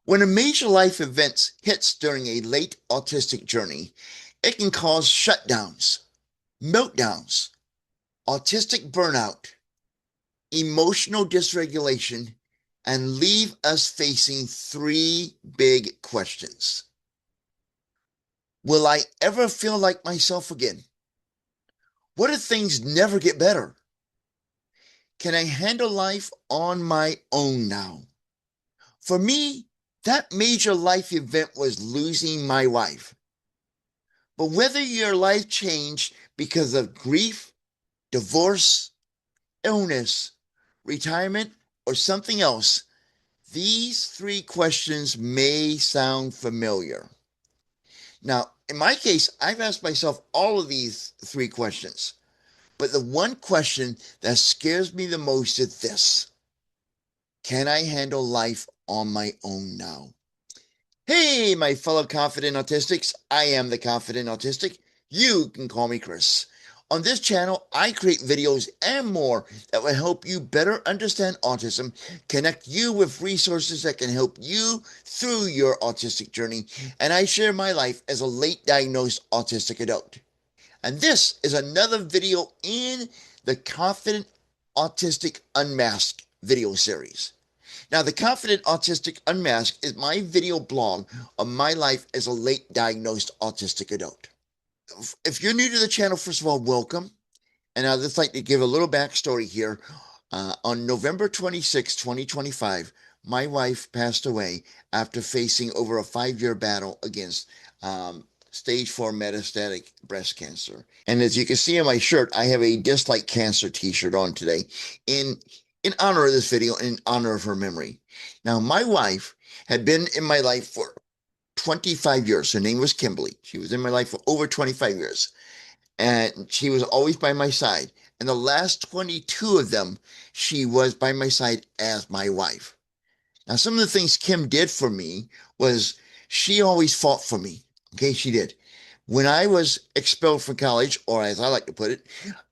When a major life event hits during a late autistic journey, it can cause shutdowns, meltdowns, autistic burnout, emotional dysregulation, and leave us facing three big questions. Will I ever feel like myself again? What if things never get better? Can I handle life on my own now? For me, that major life event was losing my wife. But whether your life changed because of grief, divorce, illness, retirement, or something else, these three questions may sound familiar. Now, in my case, I've asked myself all of these three questions, but the one question that scares me the most is this: can I handle life on my own now? Hey, my fellow confident autistics, I am the Confident Autistic. You can call me Chris. On this channel, I create videos and more that will help you better understand autism, connect you with resources that can help you through your autistic journey, and I share my life as a late diagnosed autistic adult. And this is another video in the Confident Autistic Unmasked video series. Now, the Confident Autistic Unmasked is my video blog of my life as a late diagnosed autistic adult. If you're new to the channel, first of all, welcome. And I'd just like to give a little backstory here. On November 26, 2025, my wife passed away after facing over a 5-year battle against stage 4 metastatic breast cancer. And as you can see on my shirt, I have a Dislike Cancer t-shirt on today in in honor of this video and in honor of her memory. Now, my wife had been in my life for 25 years. Her name was Kimberly. She was in my life for over 25 years, and she was always by my side. And the last 22 of them, she was by my side as my wife. Now, some of the things Kim did for me was she always fought for me. Okay, she did. When I was expelled from college, or as I like to put it,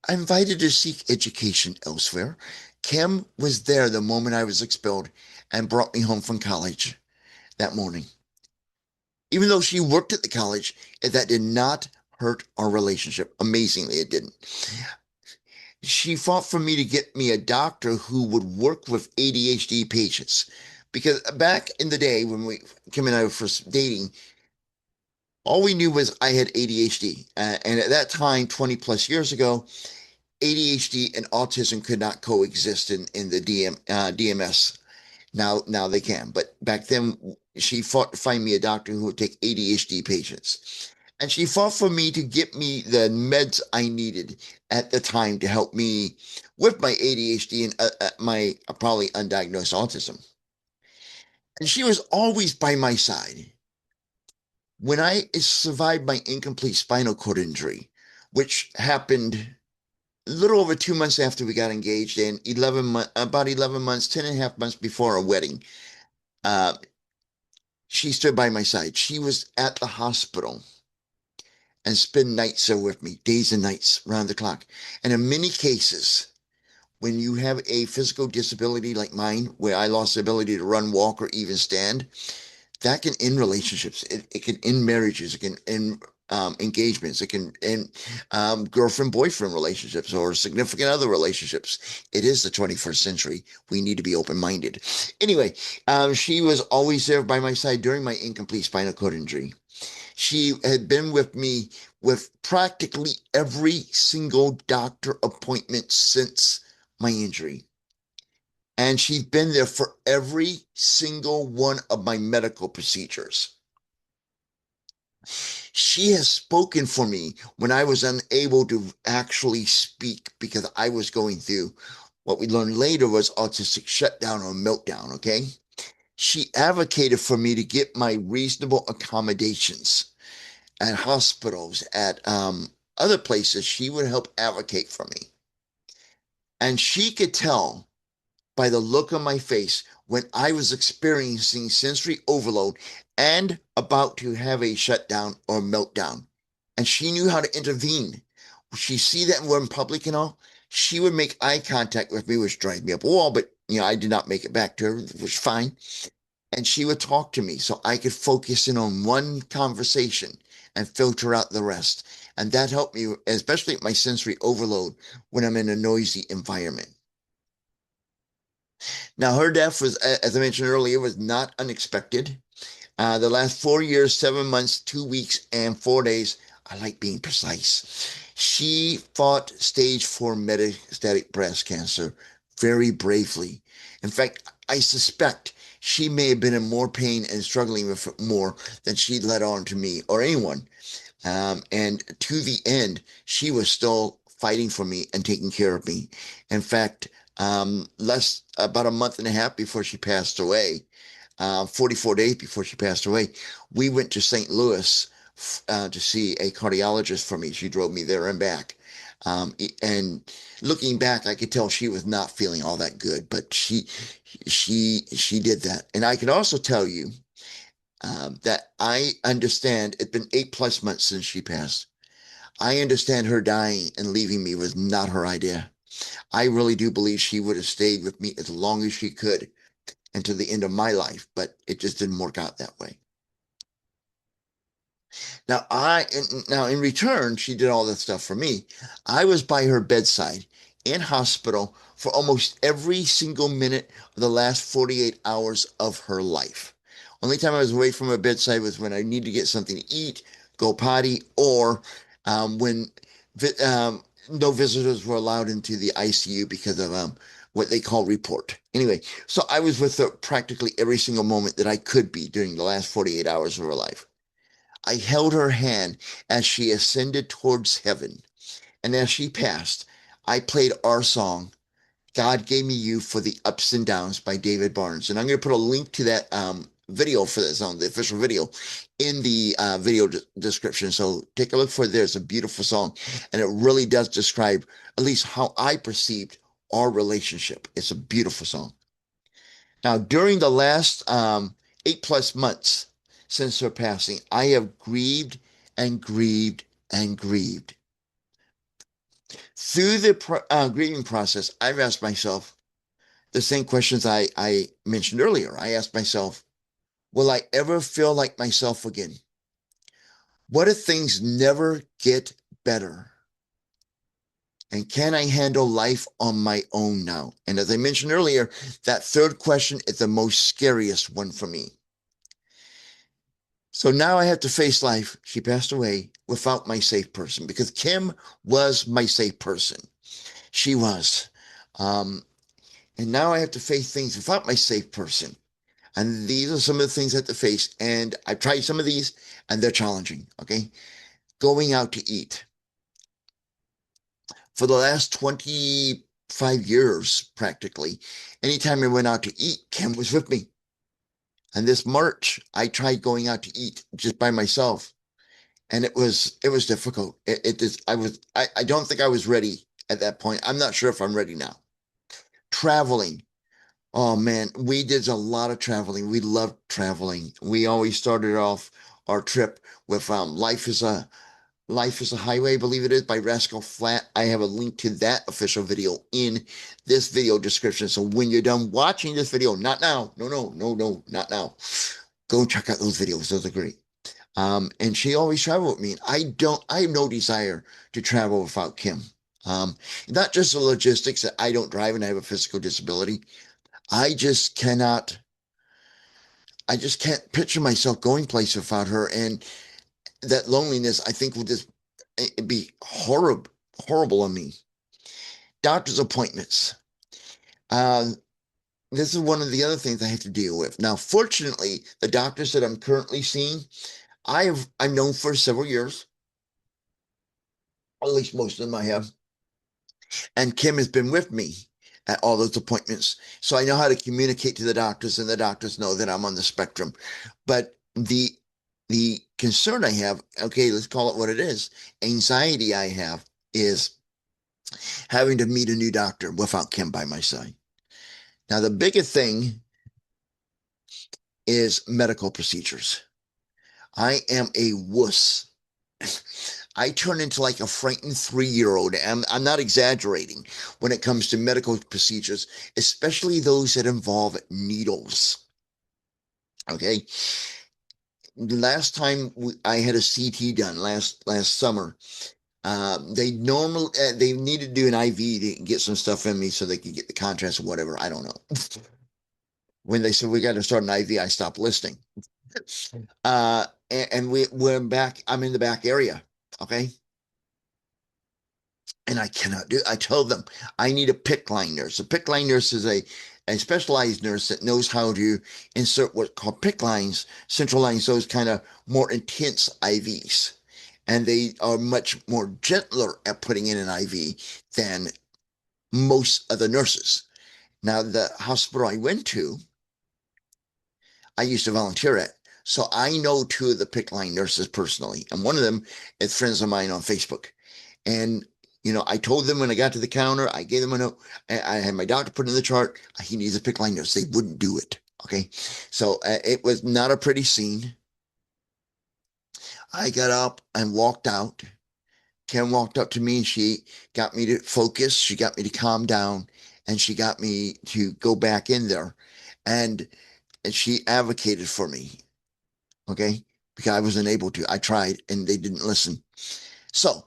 I invited to seek education elsewhere. Kim was there the moment I was expelled and brought me home from college that morning. Even though she worked at the college, that did not hurt our relationship. Amazingly, it didn't. She fought for me to get me a doctor who would work with ADHD patients. Because back in the day when Kim and I were first dating, all we knew was I had ADHD. And at that time, 20 plus years ago, ADHD and autism could not coexist in the DMS. Now they can. But back then, she fought to find me a doctor who would take ADHD patients. And she fought for me to get me the meds I needed at the time to help me with my ADHD and my probably undiagnosed autism. And she was always by my side. When I survived my incomplete spinal cord injury, which happened a little over 2 months after we got engaged, and about 11 months, 10 and a half months before our wedding, uh, she stood by my side. She was at the hospital and spent nights there with me, days and nights, round the clock. And in many cases, when you have a physical disability like mine, where I lost the ability to run, walk, or even stand, that can end relationships. It can end marriages. It can end engagements. It can end girlfriend boyfriend relationships or significant other relationships. It is the 21st century. We need to be open minded. Anyway, she was always there by my side during my incomplete spinal cord injury. She had been with me with practically every single doctor appointment since my injury. And she's been there for every single one of my medical procedures. She has spoken for me when I was unable to actually speak because I was going through what we learned later was autistic shutdown or meltdown, okay? She advocated for me to get my reasonable accommodations at hospitals, at other places. She would help advocate for me. And she could tell by the look on my face when I was experiencing sensory overload and about to have a shutdown or meltdown. And she knew how to intervene. She see that we're in public and all. She would make eye contact with me, which drives me up a wall, but I did not make it back to her, which was fine. and she would talk to me so I could focus in on one conversation and filter out the rest. And that helped me, especially at my sensory overload when I'm in a noisy environment. Now, her death was, as I mentioned earlier, was not unexpected. The last 4 years, 7 months, 2 weeks, and 4 days. I like being precise. She fought stage four metastatic breast cancer very bravely. In fact, I suspect she may have been in more pain and struggling with it more than she let on to me or anyone. And to the end, she was still fighting for me and taking care of me. In fact, less about a month and a half before she passed away, 44 days before she passed away, we went to St. Louis to see a cardiologist for me. She drove me there and back. And looking back, I could tell she was not feeling all that good, but she did that. And I can also tell you that I understand it's been 8+ months since she passed. I understand her dying and leaving me was not her idea. I really do believe she would have stayed with me as long as she could until the end of my life, but it just didn't work out that way. Now in return, she did all that stuff for me. I was by her bedside in hospital for almost every single minute of the last 48 hours of her life. Only time I was away from her bedside was when I needed to get something to eat, go potty, or when no visitors were allowed into the ICU because of what they call report. Anyway, so I was with her practically every single moment that I could be during the last 48 hours of her life. I held her hand as she ascended towards heaven. And as she passed, I played our song, God Gave Me You for the Ups and Downs by David Barnes. And I'm going to put a link to that video for that song, the official video, in the video description. So take a look for it there. It's a beautiful song. And it really does describe at least how I perceived our relationship. It's a beautiful song. Now, during the last 8+ months since her passing, I have grieved and grieved and grieved. Through the grieving process, I've asked myself the same questions I mentioned earlier. I asked myself, will I ever feel like myself again? What if things never get better? And can I handle life on my own now? And as I mentioned earlier, that third question is the most scariest one for me. So now I have to face life. She passed away without my safe person because Kim was my safe person. She was. Um, and now I have to face things without my safe person. And these are some of the things I have to face. And I've tried some of these and they're challenging. Okay. Going out to eat. For the last 25 years, practically, anytime I went out to eat, Kim was with me. And this March, I tried going out to eat just by myself. And it was difficult. It just I don't think I was ready at that point. I'm not sure if I'm ready now. Traveling. Oh man, we did a lot of traveling. We loved traveling. We always started off our trip with Life is a Highway, I believe it is, by Rascal Flat. I have a link to that official video in this video description. So when you're done watching this video, not now, no, not now. Go check out those videos. Those are great. And she always traveled with me. I have no desire to travel without Kim. Not just the logistics that I don't drive and I have a physical disability. I just cannot, I just can't picture myself going places without her. And that loneliness, I think, would just it'd be horrible on me. Doctor's appointments. Uh, this is one of the other things I have to deal with. Now, fortunately, the doctors that I'm currently seeing, I've known for several years, at least most of them I have. And Kim has been with me at all those appointments. So I know how to communicate to the doctors, and the doctors know that I'm on the spectrum. But the concern I have, okay, let's call it what it is, anxiety I have is having to meet a new doctor without Kim by my side. Now, the biggest thing is medical procedures. I am a wuss. I turn into like a frightened 3-year-old. I'm not exaggerating when it comes to medical procedures, especially those that involve needles. Okay. The last time I had a CT done last summer, they needed to do an IV to get some stuff in me so they could get the contrast or whatever. I don't know. When they said we got to start an IV, I stopped listening. And we're back. I'm in the back area. Okay. And I cannot do. I told them I need a PICC line nurse. A PICC line nurse is a specialized nurse that knows how to insert what's called PICC lines, central lines, those kind of more intense IVs. And they are much more gentler at putting in an IV than most of the nurses. Now, the hospital I went to, I used to volunteer at. So I know two of the PICC line nurses personally. And one of them is friends of mine on Facebook. And, I told them when I got to the counter, I gave them a note. I had my doctor put in the chart. He needs a PICC line nurse. They wouldn't do it. Okay. So it was not a pretty scene. I got up and walked out. Kim walked up to me and she got me to focus. She got me to calm down and she got me to go back in there. And she advocated for me. Okay. Because I wasn't able to. I tried and they didn't listen. So,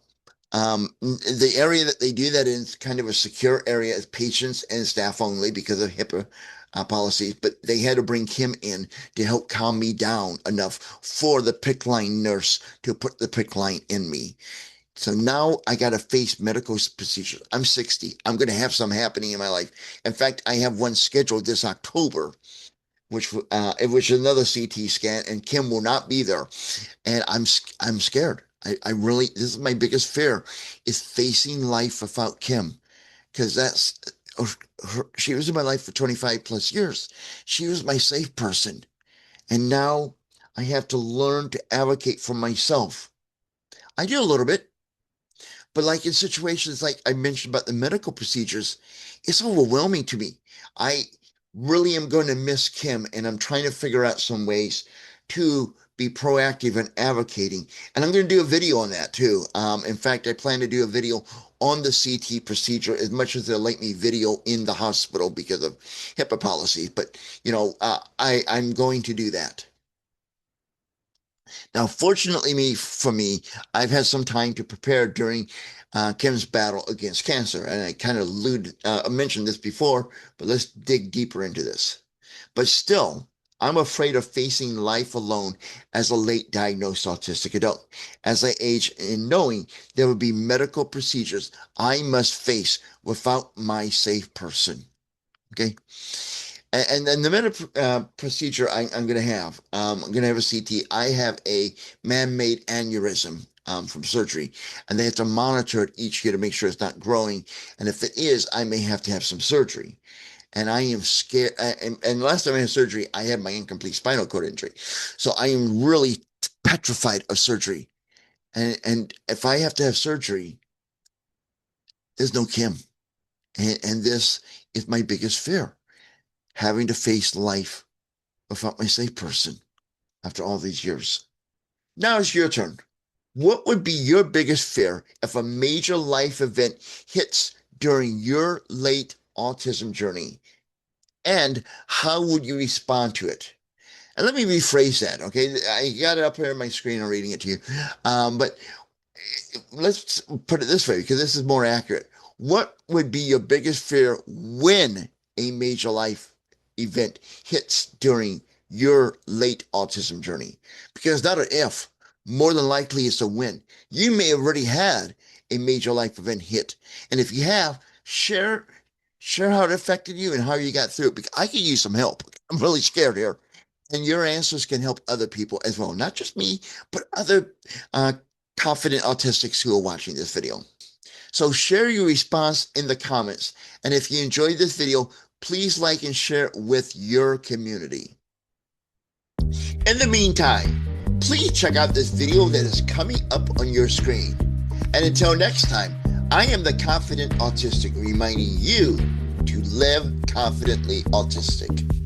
the area that they do that in is kind of a secure area is patients and staff only because of HIPAA policies, but they had to bring Kim in to help calm me down enough for the PICC line nurse to put the PICC line in me. So now I got to face medical procedures. I'm 60. I'm going to have some happening in my life. In fact, I have one scheduled this October, which is another CT scan, and Kim will not be there. And I'm scared. I really, this is my biggest fear, is facing life without Kim, because she was in my life for 25 plus years. She was my safe person. And now I have to learn to advocate for myself. I do a little bit, but like in situations like I mentioned about the medical procedures, it's overwhelming to me. I really am going to miss Kim, and I'm trying to figure out some ways to be proactive and advocating. And I'm going to do a video on that too. In fact, I plan to do a video on the CT procedure as much as they'll let me video in the hospital because of HIPAA policies. But, I'm going to do that. Now, fortunately for me, I've had some time to prepare during Kim's battle against cancer. And I kind of mentioned this before, but let's dig deeper into this. But still, I'm afraid of facing life alone as a late diagnosed autistic adult. As I age, and knowing there will be medical procedures I must face without my safe person. Okay. And then the medical procedure I'm going to have, I'm going to have a CT. I have a man-made aneurysm from surgery, and they have to monitor it each year to make sure it's not growing. And if it is, I may have to have some surgery. And I am scared. And last time I had surgery, I had my incomplete spinal cord injury. So I am really petrified of surgery. And if I have to have surgery, there's no Kim. And this is my biggest fear, having to face life without my safe person after all these years. Now it's your turn. What would be your biggest fear if a major life event hits during your late autism journey? And how would you respond to it? And let me rephrase that, okay? I got it up here on my screen. I'm reading it to you. But let's put it this way, because this is more accurate. What would be your biggest fear when a major life event hits during your late autism journey? Because not an if, more than likely it's a when. You may have already had a major life event hit. And if you have, share how it affected you and how you got through it, because I could use some help. I'm really scared here. And your answers can help other people as well. Not just me, but other confident autistics who are watching this video. So share your response in the comments. And if you enjoyed this video, please like and share it with your community. In the meantime, please check out this video that is coming up on your screen. And until next time, I am the Confident Autistic, reminding you to live confidently autistic.